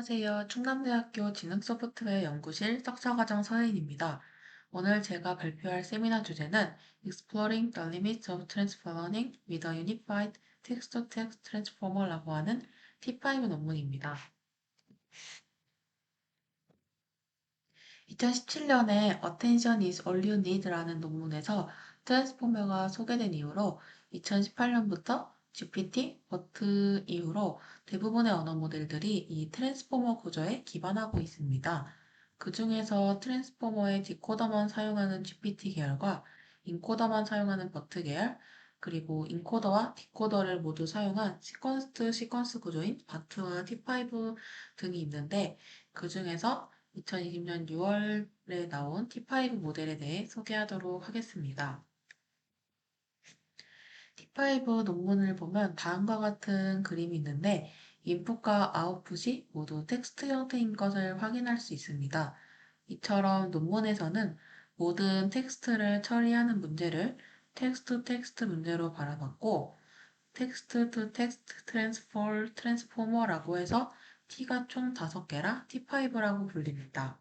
안녕하세요. 충남대학교 지능소프트웨어 연구실 석사과정 서혜인입니다. 오늘 제가 발표할 세미나 주제는 Exploring the Limits of Transfer Learning with a Unified Text-to-Text Transformer라고 하는 T5 논문입니다. 2017년에 Attention is all you need라는 논문에서 트랜스포머가 소개된 이후로 2018년부터 GPT, BERT 이후로 대부분의 언어 모델들이 이 트랜스포머 구조에 기반하고 있습니다. 그 중에서 트랜스포머의 디코더만 사용하는 GPT 계열과 인코더만 사용하는 BERT 계열, 그리고 인코더와 디코더를 모두 사용한 시퀀스 투 시퀀스 구조인 BART와 T5 등이 있는데 그 중에서 2020년 6월에 나온 T5 모델에 대해 소개하도록 하겠습니다. T5 논문을 보면 다음과 같은 그림이 있는데 인풋과 아웃풋이 모두 텍스트 형태인 것을 확인할 수 있습니다. 이처럼 논문에서는 모든 텍스트를 처리하는 문제를 텍스트 텍스트 문제로 바라봤고 텍스트 투 텍스트 트랜스포머라고 해서 T가 총 5개라 T5라고 불립니다.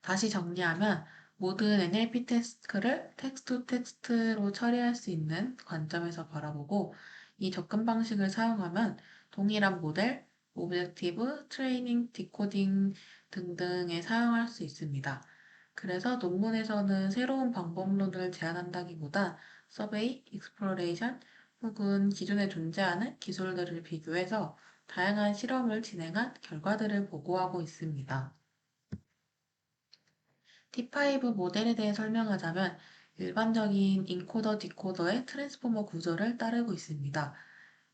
다시 정리하면 모든 NLP 태스크를 텍스트 투 텍스트로 처리할 수 있는 관점에서 바라보고 이 접근 방식을 사용하면 동일한 모델, 오브젝티브, 트레이닝, 디코딩 등등에 사용할 수 있습니다. 그래서 논문에서는 새로운 방법론을 제안한다기보다 서베이, 익스플로레이션 혹은 기존에 존재하는 기술들을 비교해서 다양한 실험을 진행한 결과들을 보고하고 있습니다. T5 모델에 대해 설명하자면 일반적인 인코더 디코더의 트랜스포머 구조를 따르고 있습니다.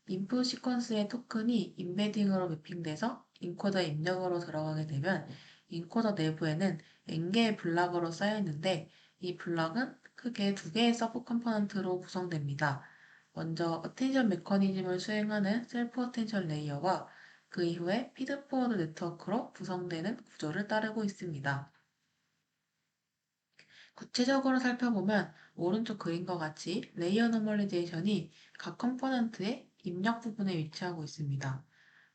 인풋 시퀀스의 토큰이 인베딩으로 매핑돼서 인코더 입력으로 들어가게 되면 인코더 내부에는 N개의 블락으로 쌓여 있는데 이 블락은 크게 2개의 서브 컴포넌트로 구성됩니다. 먼저 어텐션 메커니즘을 수행하는 셀프 어텐션 레이어와 그 이후에 피드포워드 네트워크로 구성되는 구조를 따르고 있습니다. 구체적으로 살펴보면 오른쪽 그림과 같이 레이어 노멀리제이션이 각 컴포넌트의 입력 부분에 위치하고 있습니다.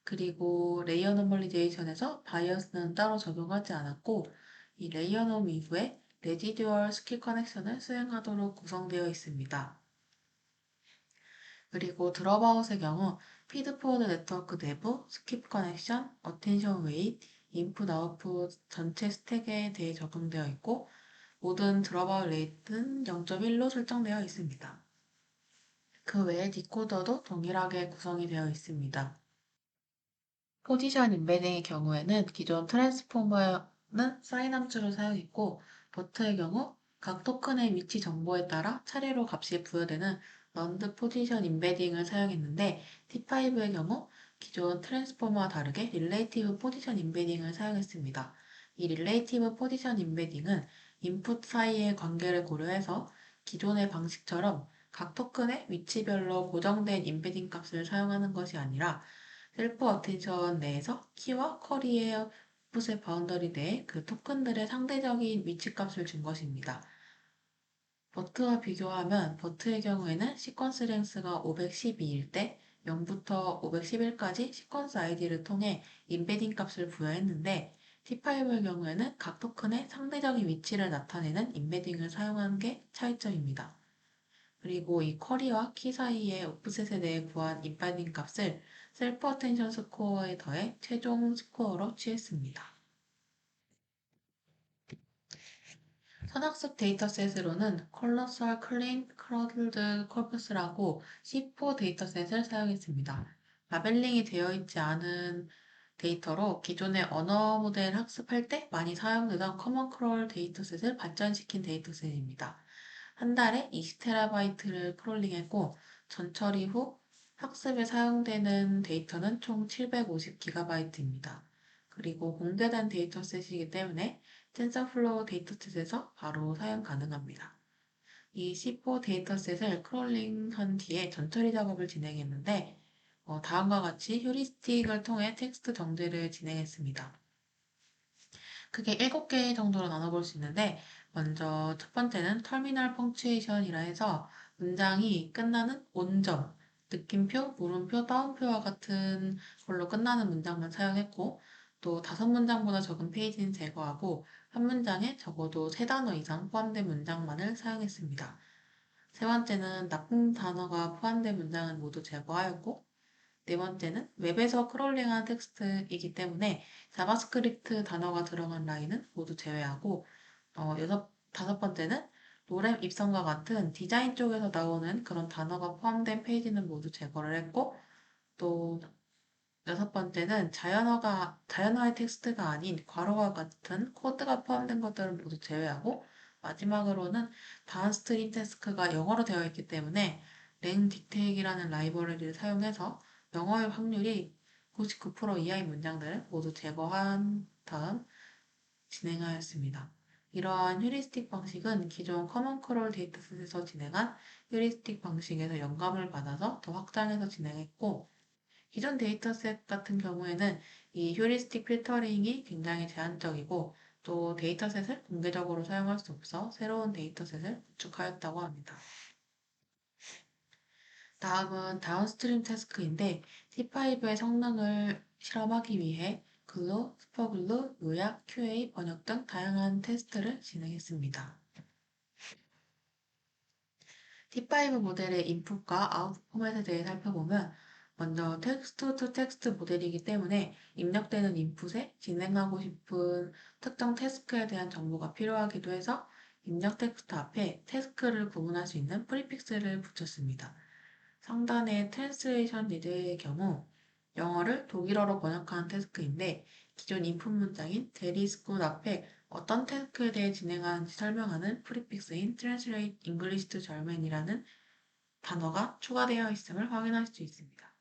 그리고 레이어 노멀리제이션에서 바이어스는 따로 적용하지 않았고 이 레이어 놈 이후에 레지듀얼 스킬 커넥션을 수행하도록 구성되어 있습니다. 그리고 드롭아웃의 경우 피드포워드 네트워크 내부, 스킵 커넥션, 어텐션 웨이트, 인풋 아웃풋 전체 스택에 대해 적용되어 있고 모든 드롭아웃 레이트는 0.1로 설정되어 있습니다. 그 외에 디코더도 동일하게 구성이 되어 있습니다. 포지션 인베딩의 경우에는 기존 트랜스포머는 사인 함수를 사용했고 버트의 경우 각 토큰의 위치 정보에 따라 차례로 값이 부여되는 런드 포지션 인베딩을 사용했는데 T5의 경우 기존 트랜스포머와 다르게 릴레이티브 포지션 인베딩을 사용했습니다. 이 릴레이티브 포지션 인베딩은 인풋 사이의 관계를 고려해서 기존의 방식처럼 각 토큰의 위치별로 고정된 인베딩 값을 사용하는 것이 아니라 셀프 어텐션 내에서 키와 쿼리의 풋의 바운더리 내에 그 토큰들의 상대적인 위치값을 준 것입니다. 버트와 비교하면 버트의 경우에는 시퀀스 랭스가 512일 때 0부터 511까지 시퀀스 아이디를 통해 인베딩 값을 부여했는데 T5의 경우에는 각 토큰의 상대적인 위치를 나타내는 인베딩을 사용한 게 차이점입니다. 그리고 이 쿼리와 키 사이의 오프셋에 대해 구한 인바딩 값을 셀프 어텐션 스코어에 더해 최종 스코어로 취했습니다. 선학습 데이터셋으로는 콜로설 클린 크러들드 코퍼스라고 C4 데이터셋을 사용했습니다. 라벨링이 되어 있지 않은 데이터로 기존의 언어 모델 학습할 때 많이 사용되던 커먼 크롤 데이터셋을 발전시킨 데이터셋입니다. 한 달에 20TB를 크롤링했고 전처리 후 학습에 사용되는 데이터는 총 750GB입니다. 그리고 공개된 데이터셋이기 때문에 텐서플로우 데이터셋에서 바로 사용 가능합니다. 이 C4 데이터셋을 크롤링한 뒤에 전처리 작업을 진행했는데 다음과 같이 휴리스틱을 통해 텍스트 정제를 진행했습니다. 크게 7개 정도로 나눠볼 수 있는데 먼저 첫 번째는 터미널 펑츄에이션이라 해서 문장이 끝나는 온점, 느낌표, 물음표, 따옴표와 같은 걸로 끝나는 문장만 사용했고, 또 5문장보다 적은 페이지는 제거하고, 한 문장에 적어도 3단어 이상 포함된 문장만을 사용했습니다. 세 번째는 나쁜 단어가 포함된 문장은 모두 제거하였고, 네 번째는 웹에서 크롤링한 텍스트이기 때문에 자바스크립트 단어가 들어간 라인은 모두 제외하고, 다섯 번째는 노램 입성과 같은 디자인 쪽에서 나오는 그런 단어가 포함된 페이지는 모두 제거를 했고, 또 여섯 번째는 자연어의 텍스트가 아닌 괄호와 같은 코드가 포함된 것들은 모두 제외하고, 마지막으로는 다운스트림 태스크가 영어로 되어 있기 때문에 랭디테이크라는 라이브러리를 사용해서 영어의 확률이 99% 이하의 문장들을 모두 제거한 다음 진행하였습니다. 이러한 휴리스틱 방식은 기존 커먼 크롤 데이터셋에서 진행한 휴리스틱 방식에서 영감을 받아서 더 확장해서 진행했고, 기존 데이터셋 같은 경우에는 이 휴리스틱 필터링이 굉장히 제한적이고 또 데이터셋을 공개적으로 사용할 수 없어 새로운 데이터셋을 구축하였다고 합니다. 다음은 다운스트림 태스크인데 T5의 성능을 실험하기 위해 글로, 슈퍼글루, 요약, QA, 번역 등 다양한 테스트를 진행했습니다. T5 모델의 인풋과 아웃풋 포맷에 대해 살펴보면 먼저 텍스트 투 텍스트 모델이기 때문에 입력되는 인풋에 진행하고 싶은 특정 태스크에 대한 정보가 필요하기도 해서 입력 텍스트 앞에 태스크를 구분할 수 있는 프리픽스를 붙였습니다. 상단의 트랜스레이션 리드의 경우 영어를 독일어로 번역하는 태스크인데 기존 인풋 문장인 That is good 앞에 어떤 태스크에 대해 진행하는지 설명하는 프리픽스인 Translate English to German이라는 단어가 추가되어 있음을 확인할 수 있습니다.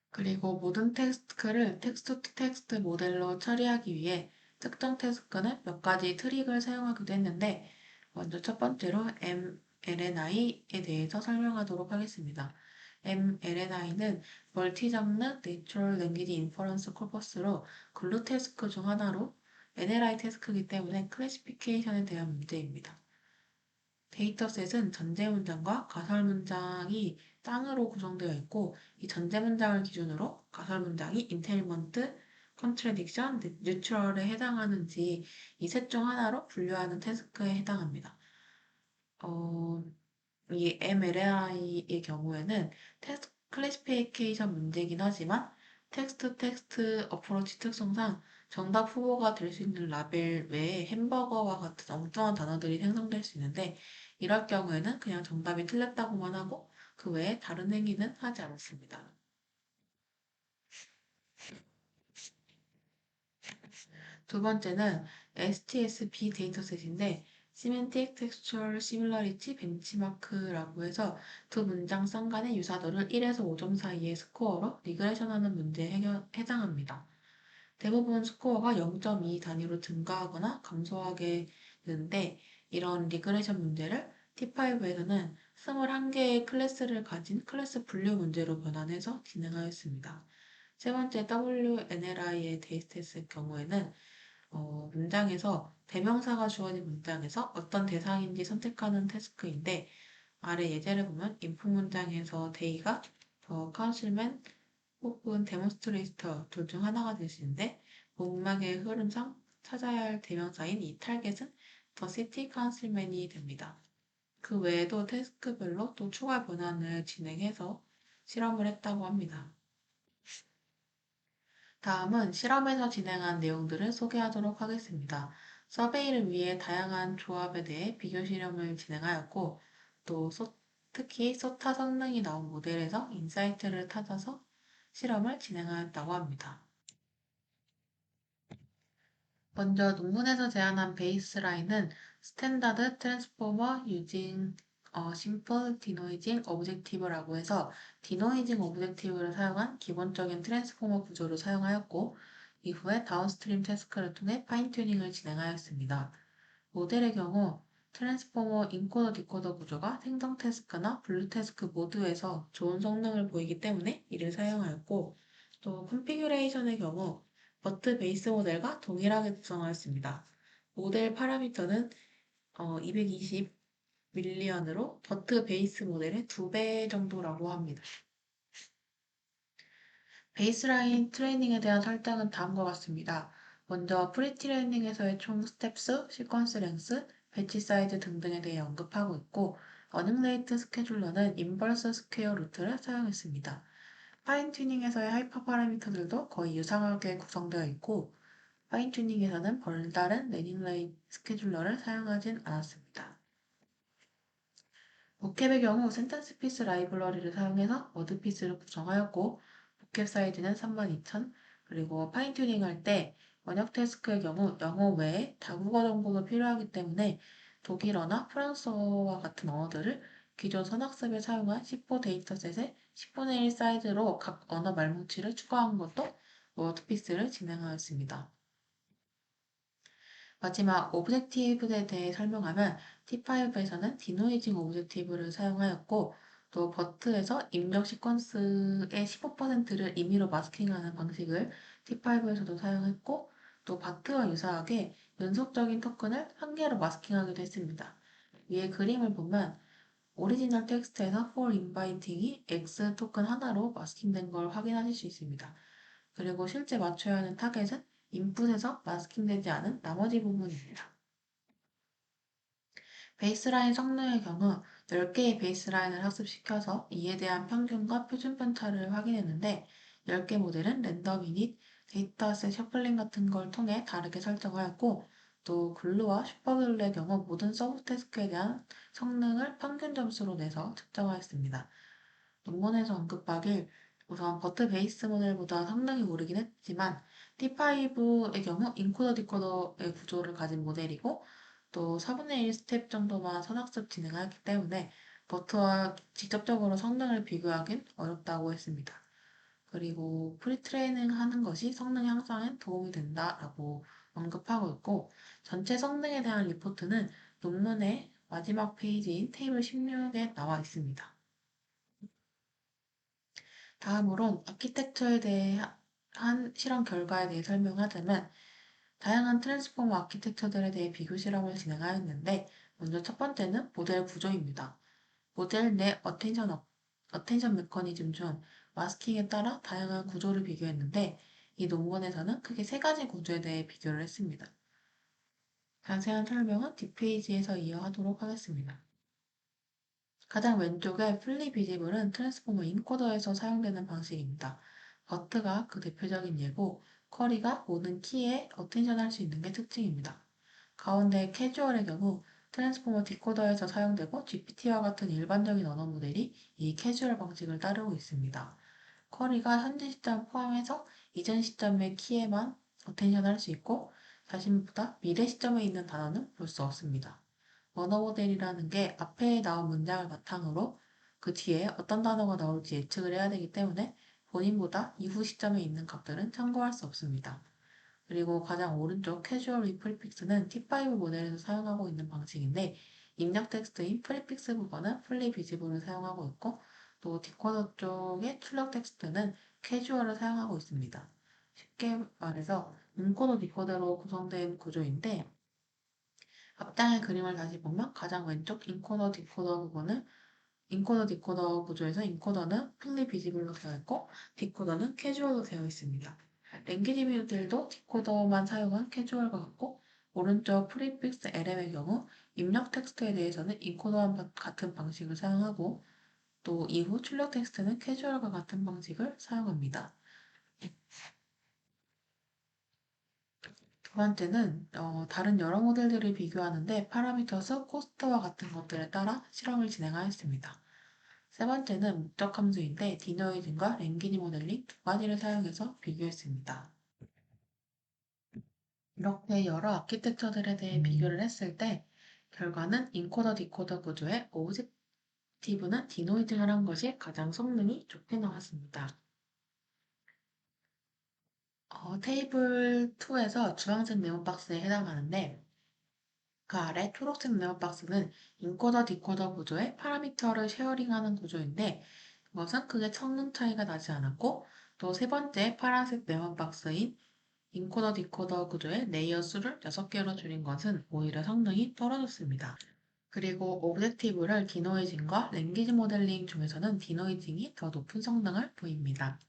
그리고 모든 태스크를 텍스트 투 텍스트 모델로 처리하기 위해 특정 태스크는 몇 가지 트릭을 사용하기도 했는데 먼저 첫 번째로 mLNI에 대해서 설명하도록 하겠습니다. mLNI는 멀티장르 내추럴 랭귀지 인퍼런스 코퍼스로 글루 태스크 중 하나로 NLI 태스크이기 때문에 클래시피케이션에 대한 문제입니다. 데이터셋은 전제 문장과 가설 문장이 쌍으로 구성되어 있고 이 전제 문장을 기준으로 가설 문장이 인테리먼트, 컨트래딕션, 뉴트럴에 해당하는지 이 셋 중 하나로 분류하는 태스크에 해당합니다. 이 mLI의 경우에는 텍스트 클래시피케이션 문제이긴 하지만 텍스트 텍스트 어프로치 특성상 정답 후보가 될 수 있는 라벨 외에 햄버거와 같은 엉뚱한 단어들이 생성될 수 있는데 이럴 경우에는 그냥 정답이 틀렸다고만 하고 그 외에 다른 행위는 하지 않았습니다. 두 번째는 STSB 데이터셋인데 Semantic Textual Similarity Benchmark라고 해서 두 문장 쌍간의 유사도를 1에서 5점 사이의 스코어로 리그레션하는 문제에 해당합니다. 대부분 스코어가 0.2 단위로 증가하거나 감소하게 되는데 이런 리그레션 문제를 T5에서는 21개의 클래스를 가진 클래스 분류 문제로 변환해서 진행하였습니다. 세 번째 WNLI의 데이터셋 경우에는 문장에서 대명사가 주어진 문장에서 어떤 대상인지 선택하는 태스크인데 아래 예제를 보면 인풋 문장에서 데이가 더 카운슬맨 혹은 데몬스트레이터 둘 중 하나가 될 수 있는데 문맥의 흐름상 찾아야 할 대명사인 이 타겟은 더 시티 카운슬맨이 됩니다. 그 외에도 태스크별로 또 추가 변환을 진행해서 실험을 했다고 합니다. 다음은 실험에서 진행한 내용들을 소개하도록 하겠습니다. 서베이를 위해 다양한 조합에 대해 비교 실험을 진행하였고, 또 특히 소타 성능이 나온 모델에서 인사이트를 찾아서 실험을 진행하였다고 합니다. 먼저 논문에서 제안한 베이스라인은 스탠다드 트랜스포머 유징 심플 디노이징 오브젝티브라고 해서 디노이징 오브젝티브를 사용한 기본적인 트랜스포머 구조를 사용하였고 이후에 다운스트림 태스크를 통해 파인 튜닝을 진행하였습니다. 모델의 경우 트랜스포머 인코더 디코더 구조가 생성 태스크나 블루 태스크 모두에서 좋은 성능을 보이기 때문에 이를 사용하였고 또 컨피규레이션의 경우 버트 베이스 모델과 동일하게 구성하였습니다. 모델 파라미터는 220 밀리언으로 버트 베이스 모델의 2배 정도라고 합니다. 베이스라인 트레이닝에 대한 설명은 다음과 같습니다. 먼저 프리트레이닝에서의 총 스텝수, 시퀀스 랭스, 배치 사이즈 등등에 대해 언급하고 있고 어닝레이트 스케줄러는 인버스 스퀘어 루트를 사용했습니다. 파인 튜닝에서의 하이퍼 파라미터들도 거의 유사하게 구성되어 있고 파인 튜닝에서는 별다른 레닝레이 스케줄러를 사용하진 않았습니다. 보캡의 경우 센텐스 피스 라이브러리를 사용해서 워드피스를 구성하였고 보캡 사이즈는 32,000 그리고 파인 튜닝 할 때 번역 태스크의 경우 영어 외에 다국어 정보도 필요하기 때문에 독일어나 프랑스어와 같은 언어들을 기존 선학습에 사용한 10호 데이터셋의 10분의 1 사이즈로 각 언어 말뭉치를 추가한 것도 워드피스를 진행하였습니다. 마지막 오브젝티브에 대해 설명하면 T5에서는 디노이징 오브젝티브를 사용하였고 또 버트에서 입력 시퀀스의 15%를 임의로 마스킹하는 방식을 T5에서도 사용했고 또 바트와 유사하게 연속적인 토큰을 한 개로 마스킹하기도 했습니다. 위에 그림을 보면 오리지널 텍스트에서 for inviting이 X 토큰 하나로 마스킹된 걸 확인하실 수 있습니다. 그리고 실제 맞춰야 하는 타겟은 인풋에서 마스킹되지 않은 나머지 부분입니다. 베이스라인 성능의 경우 10개의 베이스라인을 학습시켜서 이에 대한 평균과 표준 편차를 확인했는데 10개 모델은 랜덤 이닛, 데이터셋 셔플링 같은 걸 통해 다르게 설정하였고 또 글루와 슈퍼글루의 경우 모든 서브 태스크에 대한 성능을 평균 점수로 내서 측정하였습니다. 논문에서 언급하길 우선 버트 베이스 모델보다 성능이 오르긴 했지만 T5의 경우 인코더 디코더의 구조를 가진 모델이고 또 4분의 1 스텝 정도만 선학습 진행하였기 때문에 버트와 직접적으로 성능을 비교하긴 어렵다고 했습니다. 그리고 프리트레이닝 하는 것이 성능 향상에 도움이 된다라고 언급하고 있고 전체 성능에 대한 리포트는 논문의 마지막 페이지인 테이블 16에 나와 있습니다. 다음으론 아키텍처에 대한 실험 결과에 대해 설명하자면 다양한 트랜스포머 아키텍처들에 대해 비교 실험을 진행하였는데 먼저 첫 번째는 모델 구조입니다. 모델 내 어텐션 메커니즘 중 마스킹에 따라 다양한 구조를 비교했는데 이 논문에서는 크게 세 가지 구조에 대해 비교를 했습니다. 자세한 설명은 뒷페이지에서 이어하도록 하겠습니다. 가장 왼쪽의 플리 비지블은 트랜스포머 인코더에서 사용되는 방식입니다. 버트가 그 대표적인 예고, 쿼리가 모든 키에 어텐션 할 수 있는 게 특징입니다. 가운데 캐주얼의 경우 트랜스포머 디코더에서 사용되고 GPT와 같은 일반적인 언어 모델이 이 캐주얼 방식을 따르고 있습니다. 쿼리가 현재 시점 포함해서 이전 시점의 키에만 어텐션 할 수 있고 자신보다 미래 시점에 있는 단어는 볼 수 없습니다. 언어 모델이라는 게 앞에 나온 문장을 바탕으로 그 뒤에 어떤 단어가 나올지 예측을 해야 되기 때문에 본인보다 이후 시점에 있는 값들은 참고할 수 없습니다. 그리고 가장 오른쪽 캐주얼 위 프리픽스는 T5 모델에서 사용하고 있는 방식인데 입력 텍스트인 프리픽스 부분은 풀리 비지블을 사용하고 있고 또 디코더 쪽의 출력 텍스트는 캐주얼을 사용하고 있습니다. 쉽게 말해서 문코더 디코더로 구성된 구조인데 앞장의 그림을 다시 보면 가장 왼쪽 인코더 디코더 부분은 인코더 디코더 구조에서 인코더는 풀리 비지블로 되어 있고 디코더는 캐주얼로 되어 있습니다. 랭귀지 뷰들도 디코더만 사용한 캐주얼과 같고 오른쪽 프리픽스 LM의 경우 입력 텍스트에 대해서는 인코더와 같은 방식을 사용하고 또 이후 출력 텍스트는 캐주얼과 같은 방식을 사용합니다. 두 번째는 다른 여러 모델들을 비교하는데 파라미터 수, 코스트와 같은 것들에 따라 실험을 진행하였습니다. 세 번째는 목적 함수인데 디노이징과 랭귀지 모델링 두 가지를 사용해서 비교했습니다. 이렇게 여러 아키텍처들에 대해 비교를 했을 때 결과는 인코더 디코더 구조의 오브젝티브는 디노이징을 한 것이 가장 성능이 좋게 나왔습니다. 테이블 2에서 주황색 네모 박스에 해당하는데 그 아래 초록색 네모 박스는 인코더 디코더 구조의 파라미터를 쉐어링하는 구조인데 그것은 크게 성능 차이가 나지 않았고 또 세 번째 파란색 네모 박스인 인코더 디코더 구조의 레이어 수를 6개로 줄인 것은 오히려 성능이 떨어졌습니다. 그리고 오브젝티브를 디노이징과 랭귀지 모델링 중에서는 디노이징이 더 높은 성능을 보입니다.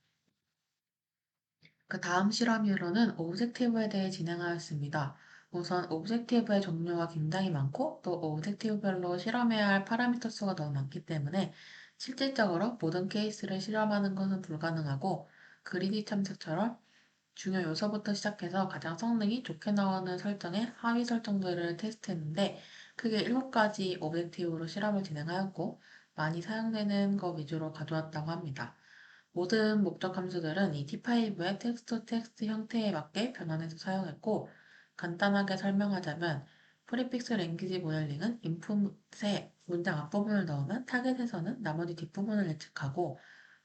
그 다음 실험으로는 오브젝티브에 대해 진행하였습니다. 우선 오브젝티브의 종류가 굉장히 많고 또 오브젝티브별로 실험해야 할 파라미터 수가 너무 많기 때문에 실질적으로 모든 케이스를 실험하는 것은 불가능하고 그리디 참석처럼 중요 요소부터 시작해서 가장 성능이 좋게 나오는 설정의 하위 설정들을 테스트했는데 크게 7가지 오브젝티브로 실험을 진행하였고 많이 사용되는 것 위주로 가져왔다고 합니다. 모든 목적 함수들은 이 T5의 텍스트 형태에 맞게 변환해서 사용했고, 간단하게 설명하자면, 프리픽스 랭귀지 모델링은 인풋에 문장 앞부분을 넣으면 타겟에서는 나머지 뒷부분을 예측하고,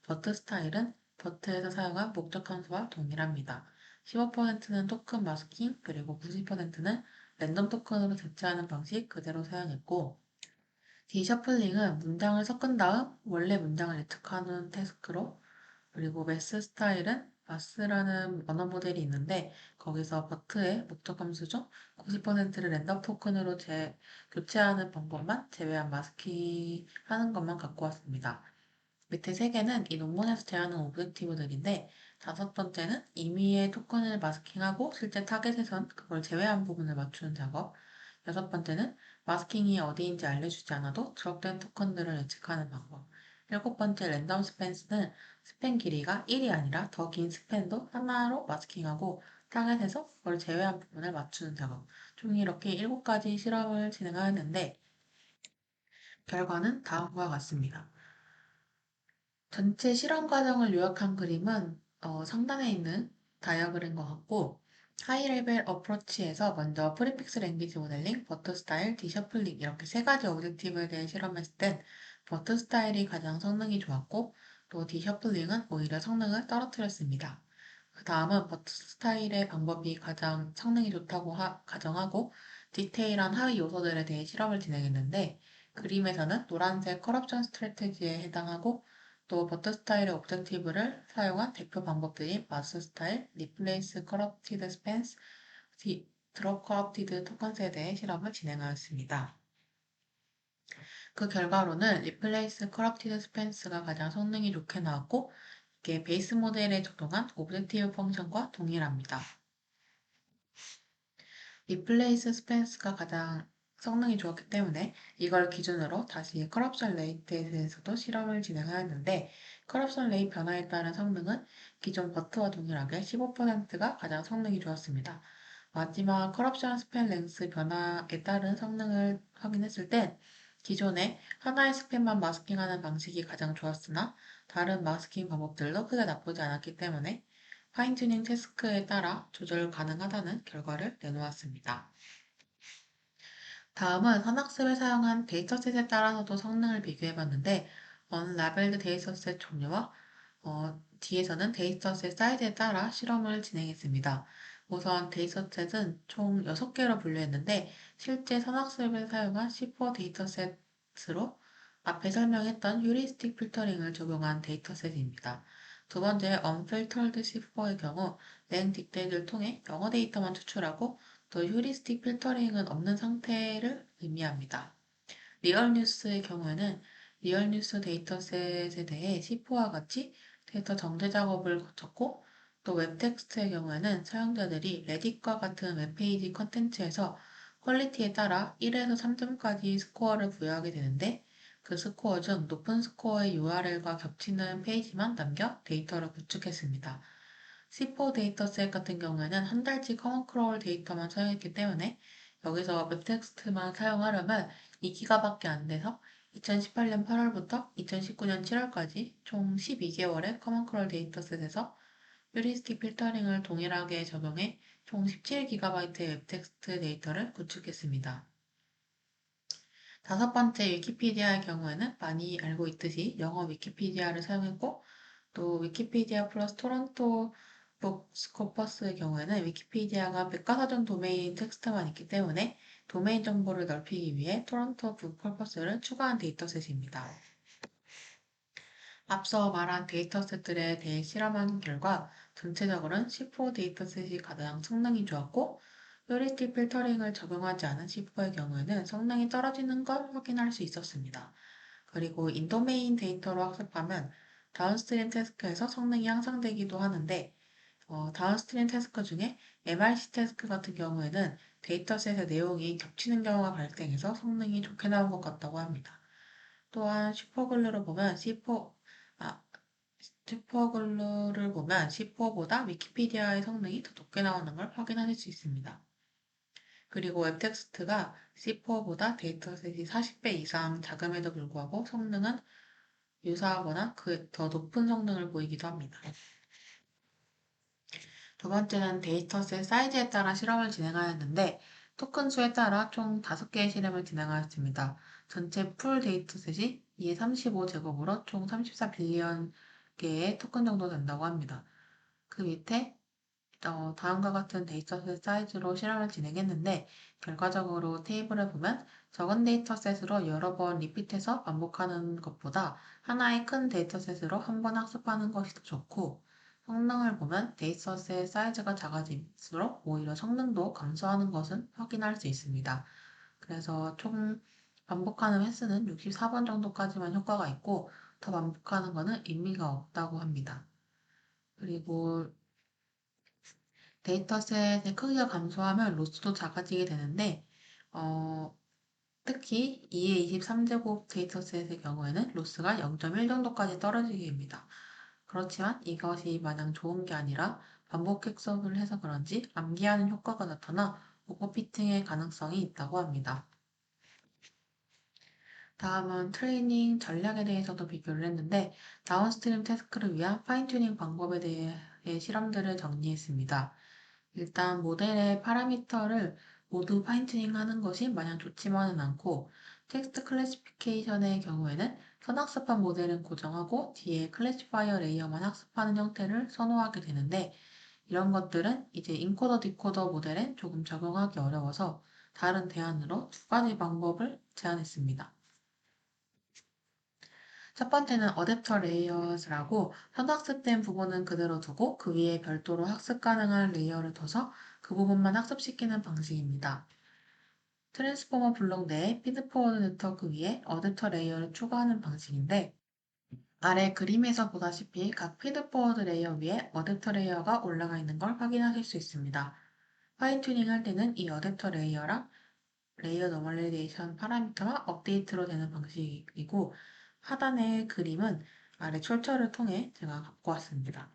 버트 스타일은 버트에서 사용한 목적 함수와 동일합니다. 15%는 토큰 마스킹, 그리고 90%는 랜덤 토큰으로 대체하는 방식 그대로 사용했고, 디셔플링은 문장을 섞은 다음 원래 문장을 예측하는 태스크로 그리고 매스 스타일은 마스라는 언어 모델이 있는데 거기서 버트의 목적 함수 중 90%를 랜덤 토큰으로 교체하는 방법만 제외한 마스킹 하는 것만 갖고 왔습니다. 밑에 세 개는 이 논문에서 제안한 오브젝티브들인데 다섯 번째는 임의의 토큰을 마스킹하고 실제 타겟에선 그걸 제외한 부분을 맞추는 작업. 여섯 번째는 마스킹이 어디인지 알려주지 않아도 드롭된 토큰들을 예측하는 방법. 일곱 번째 랜덤 스펜스는 스팬 길이가 1이 아니라 더 긴 스팬도 하나로 마스킹하고 타겟에서 그걸 제외한 부분을 맞추는 작업. 총 이렇게 7가지 실험을 진행하였는데 결과는 다음과 같습니다. 전체 실험 과정을 요약한 그림은 상단에 있는 다이어그램 것 같고 하이 레벨 어프로치에서 먼저 프리픽스 랭귀지 모델링, 버터 스타일, 디셔플링 이렇게 세 가지 오브젝티브에 대해 실험했을 땐 버터 스타일이 가장 성능이 좋았고 또 디셔플링은 오히려 성능을 떨어뜨렸습니다. 그 다음은 버터 스타일의 방법이 가장 성능이 좋다고 가정하고 디테일한 하위 요소들에 대해 실험을 진행했는데 그림에서는 노란색 커럽션 스트래테지에 해당하고 또 버터 스타일의 오브젝티브를 사용한 대표 방법들인 마스 스타일, 리플레이스 커럽티드 스펜스, 드롭 커럽티드 토큰스에 대해 실험을 진행하였습니다. 그 결과로는 리플레이스 커럽티드 스펜스가 가장 성능이 좋게 나왔고 이게 베이스 모델에 적용한 오브젝티브 펑션과 동일합니다. 리플레이스 스펜스가 가장 성능이 좋았기 때문에 이걸 기준으로 다시 커럽션 레이트에 대해서도 실험을 진행하였는데 커럽션 레이트 변화에 따른 성능은 기존 버트와 동일하게 15%가 가장 성능이 좋았습니다. 마지막 커럽션 스팬 랭스 변화에 따른 성능을 확인했을 땐 기존에 하나의 스팬만 마스킹하는 방식이 가장 좋았으나 다른 마스킹 방법들도 크게 나쁘지 않았기 때문에 파인튜닝 태스크에 따라 조절 가능하다는 결과를 내놓았습니다. 다음은 선학습에 사용한 데이터셋에 따라서도 성능을 비교해봤는데 언라벨드 데이터셋 종류와 뒤에서는 데이터셋 사이즈에 따라 실험을 진행했습니다. 우선 데이터셋은 총 6개로 분류했는데 실제 선학습에 사용한 C4 데이터셋으로 앞에 설명했던 휴리스틱 필터링을 적용한 데이터셋입니다. 두 번째, unfiltered C4의 경우 랭 딕데이를 통해 영어 데이터만 추출하고 또 휴리스틱 필터링은 없는 상태를 의미합니다. 리얼뉴스의 경우에는 리얼뉴스 데이터셋에 대해 C4와 같이 데이터 정제 작업을 거쳤고 또 웹텍스트의 경우에는 사용자들이 레딧과 같은 웹페이지 컨텐츠에서 퀄리티에 따라 1에서 3점까지 스코어를 부여하게 되는데 그 스코어 중 높은 스코어의 URL과 겹치는 페이지만 남겨 데이터를 구축했습니다. C4 데이터셋 같은 경우에는 한 달치 커먼 크롤 데이터만 사용했기 때문에 여기서 웹텍스트만 사용하려면 2기가밖에 안 돼서 2018년 8월부터 2019년 7월까지 총 12개월의 커먼 크롤 데이터셋에서 휴리스틱 필터링을 동일하게 적용해 총 17기가바이트의 웹텍스트 데이터를 구축했습니다. 다섯 번째 위키피디아의 경우에는 많이 알고 있듯이 영어 위키피디아를 사용했고 또 위키피디아 플러스 토론토 북스코퍼스의 경우에는 위키피디아가 백과사전 도메인 텍스트만 있기 때문에 도메인 정보를 넓히기 위해 토론토 북스코퍼스를 추가한 데이터셋입니다. 앞서 말한 데이터셋들에 대해 실험한 결과 전체적으로는 C4 데이터셋이 가장 성능이 좋았고 퓨리티 필터링을 적용하지 않은 C4의 경우에는 성능이 떨어지는 걸 확인할 수 있었습니다. 그리고 인도메인 데이터로 학습하면 다운스트림 태스크에서 성능이 향상되기도 하는데 다운스트림 태스크 중에 MRC 태스크 같은 경우에는 데이터셋의 내용이 겹치는 경우가 발생해서 성능이 좋게 나온 것 같다고 합니다. 또한 아, 슈퍼글루를 보면 C4보다 위키피디아의 성능이 더 높게 나오는 걸 확인하실 수 있습니다. 그리고 웹텍스트가 C4보다 데이터셋이 40배 이상 작음에도 불구하고 성능은 유사하거나 그 더 높은 성능을 보이기도 합니다. 두 번째는 데이터셋 사이즈에 따라 실험을 진행하였는데 토큰 수에 따라 총 5개의 실험을 진행하였습니다. 전체 풀 데이터셋이 235제곱으로 총 34빌리언 개의 토큰 정도 된다고 합니다. 그 밑에 다음과 같은 데이터셋 사이즈로 실험을 진행했는데 결과적으로 테이블을 보면 적은 데이터셋으로 여러 번 리핏해서 반복하는 것보다 하나의 큰 데이터셋으로 한 번 학습하는 것이 더 좋고 성능을 보면 데이터셋 사이즈가 작아질수록 오히려 성능도 감소하는 것은 확인할 수 있습니다. 그래서 총 반복하는 횟수는 64번 정도까지만 효과가 있고 더 반복하는 것은 의미가 없다고 합니다. 그리고 데이터셋의 크기가 감소하면 로스도 작아지게 되는데, 어, 특히 2의 23제곱 데이터셋의 경우에는 로스가 0.1 정도까지 떨어지게 됩니다. 그렇지만 이것이 마냥 좋은 게 아니라 반복 학습을 해서 그런지 암기하는 효과가 나타나 오버피팅의 가능성이 있다고 합니다. 다음은 트레이닝 전략에 대해서도 비교를 했는데 다운스트림 태스크를 위한 파인튜닝 방법에 대해 실험들을 정리했습니다. 일단 모델의 파라미터를 모두 파인튜닝 하는 것이 마냥 좋지만은 않고 텍스트 클래시피케이션의 경우에는 선학습한 모델은 고정하고 뒤에 클래시파이어 레이어만 학습하는 형태를 선호하게 되는데 이런 것들은 이제 인코더 디코더 모델엔 조금 적용하기 어려워서 다른 대안으로 두 가지 방법을 제안했습니다. 첫 번째는 어댑터 레이어스라고 선학습된 부분은 그대로 두고 그 위에 별도로 학습 가능한 레이어를 둬서 그 부분만 학습시키는 방식입니다. 트랜스포머 블록 내에 피드포워드 네트워크 위에 어댑터 레이어를 추가하는 방식인데 아래 그림에서 보다시피 각 피드포워드 레이어 위에 어댑터 레이어가 올라가 있는 걸 확인하실 수 있습니다. 파인튜닝 할 때는 이 어댑터 레이어랑 레이어 노멀리제이션 파라미터가 업데이트로 되는 방식이고 하단의 그림은 아래 출처를 통해 제가 갖고 왔습니다.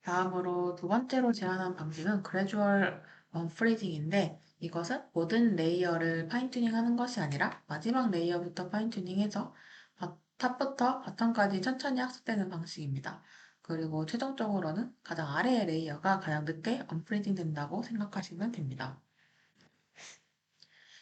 다음으로 두 번째로 제안한 방식은 그래주얼 언프리징인데 이것은 모든 레이어를 파인튜닝 하는 것이 아니라 마지막 레이어부터 파인튜닝해서 탑부터 바텀까지 천천히 학습되는 방식입니다. 그리고 최종적으로는 가장 아래의 레이어가 가장 늦게 언프리징 된다고 생각하시면 됩니다.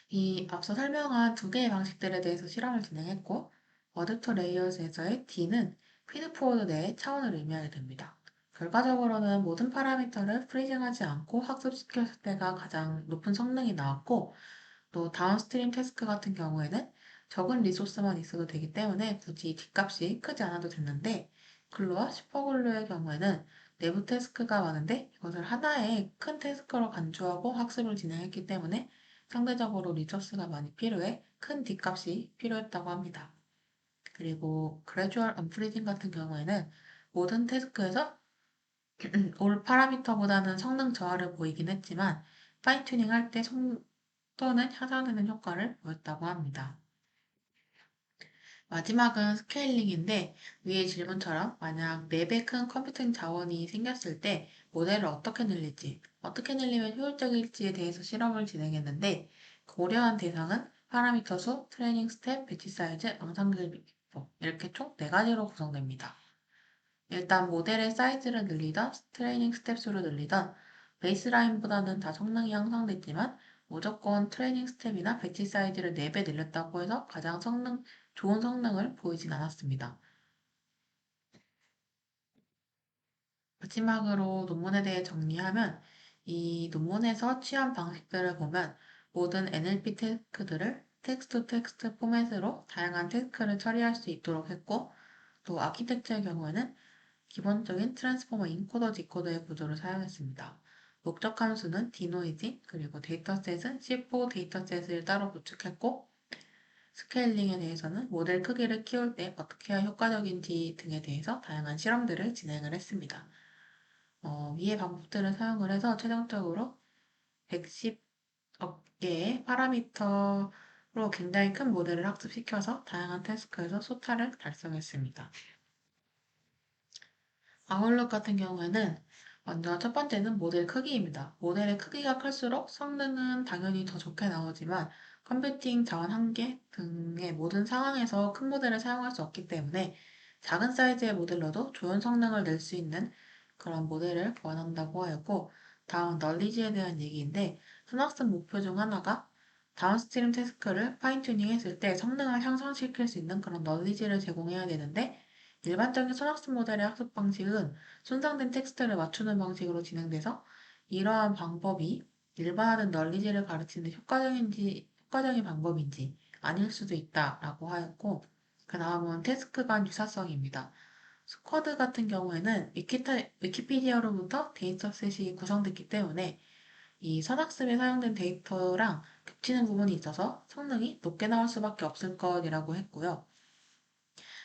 이 앞서 설명한 두 개의 방식들에 대해서 실험을 진행했고, 어댑터 레이어스에서의 D는 피드포워드 내의 차원을 의미하게 됩니다. 결과적으로는 모든 파라미터를 프리징하지 않고 학습시켰을 때가 가장 높은 성능이 나왔고, 또 다운스트림 태스크 같은 경우에는 적은 리소스만 있어도 되기 때문에 굳이 뒷값이 크지 않아도 됐는데, 글루와 슈퍼글루의 경우에는 내부 태스크가 많은데 이것을 하나의 큰 태스크로 간주하고 학습을 진행했기 때문에 상대적으로 리소스가 많이 필요해 큰 뒷값이 필요했다고 합니다. 그리고 그래주얼 언프리징 같은 경우에는 모든 태스크에서 올 파라미터보다는 성능 저하를 보이긴 했지만 파인튜닝 할 때 속도는 향상되는 효과를 보였다고 합니다. 마지막은 스케일링인데 위의 질문처럼 만약 4배 큰 컴퓨팅 자원이 생겼을 때 모델을 어떻게 늘릴지, 어떻게 늘리면 효율적일지에 대해서 실험을 진행했는데 고려한 대상은 파라미터 수, 트레이닝 스텝, 배치 사이즈, 영상길 비법 이렇게 총 4가지로 구성됩니다. 일단 모델의 사이즈를 늘리던 트레이닝 스텝 수를 늘리던 베이스라인보다는 다 성능이 향상됐지만 무조건 트레이닝 스텝이나 배치 사이즈를 4배 늘렸다고 해서 가장 좋은 성능을 보이진 않았습니다. 마지막으로 논문에 대해 정리하면 이 논문에서 취한 방식들을 보면 모든 NLP 태스크들을 텍스트 텍스트 포맷으로 다양한 태스크를 처리할 수 있도록 했고 또 아키텍처의 경우에는 기본적인 트랜스포머 인코더 디코더의 구조를 사용했습니다. 목적 함수는 디노이징, 그리고 데이터셋은 C4 데이터셋을 따로 구축했고, 스케일링에 대해서는 모델 크기를 키울 때 어떻게 해야 효과적인지 등에 대해서 다양한 실험들을 진행을 했습니다. 위의 방법들을 사용을 해서 최종적으로 110억 개의 파라미터로 굉장히 큰 모델을 학습시켜서 다양한 태스크에서 소타를 달성했습니다. 아웃룩 같은 경우에는 먼저 첫 번째는 모델 크기입니다. 모델의 크기가 클수록 성능은 당연히 더 좋게 나오지만 컴퓨팅 자원 한계 등의 모든 상황에서 큰 모델을 사용할 수 없기 때문에 작은 사이즈의 모델로도 좋은 성능을 낼 수 있는 그런 모델을 원한다고 하였고, 다음 널리지에 대한 얘기인데, 순학습 목표 중 하나가 다운스트림 태스크를 파인튜닝 했을 때 성능을 향상시킬 수 있는 그런 널리지를 제공해야 되는데, 일반적인 선학습 모델의 학습 방식은 손상된 텍스트를 맞추는 방식으로 진행돼서 이러한 방법이 일반화된 널리지를 가르치는 데 효과적인 방법인지 아닐 수도 있다라고 하였고, 그 다음은 태스크 간 유사성입니다. 스쿼드 같은 경우에는 위키피디아로부터 데이터셋이 구성됐기 때문에 이 선학습에 사용된 데이터랑 겹치는 부분이 있어서 성능이 높게 나올 수밖에 없을 것이라고 했고요.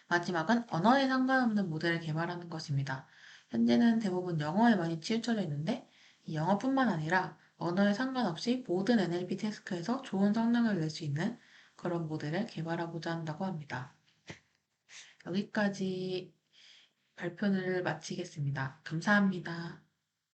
마지막은 언어에 상관없는 모델을 개발하는 것입니다. 현재는 대부분 영어에 많이 치우쳐져 있는데 이 영어뿐만 아니라 언어에 상관없이 모든 NLP 태스크에서 좋은 성능을 낼 수 있는 그런 모델을 개발하고자 한다고 합니다. 여기까지 발표를 마치겠습니다. 감사합니다.